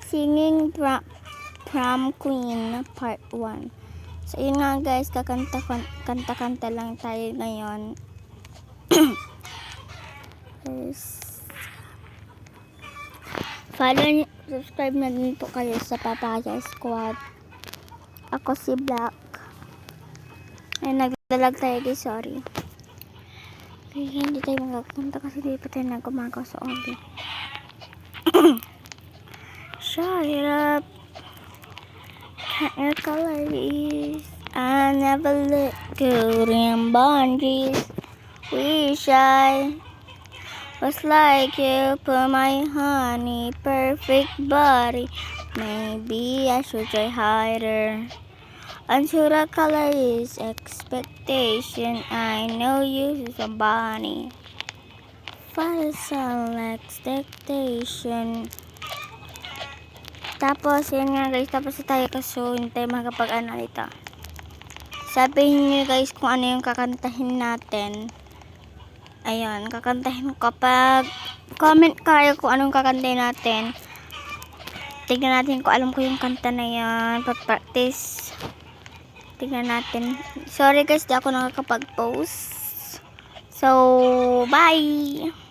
Singing Prom Queen Part 1. So, yun nga guys, kanta lang tayo ngayon. Follow, subscribe na din po kayo sa Papaya Squad. Ako si Black. Ay, nagdalag tayo guys, sorry. Kaya hindi tayo magkakanta kasi di pa tayo nagkumakaw sa audio. Shut it up. Your color is I never let go in boundaries. Wish I was like you, put my honey, perfect body. Maybe I should try harder. Unsure the color is expectation. I know you is somebody. For some expectation. Tapos, yun nga guys, tapos tayo kaso, hindi tayo makapag-ano ito. Sabihin nyo guys kung ano yung kakantahin natin. Ayun, kakantahin kapag comment kayo kung anong kakantahin natin. Tignan natin kung alam ko yung kanta na yan. Pag-practice. Tignan natin. Sorry guys, di ako nakakapag-post. So, bye!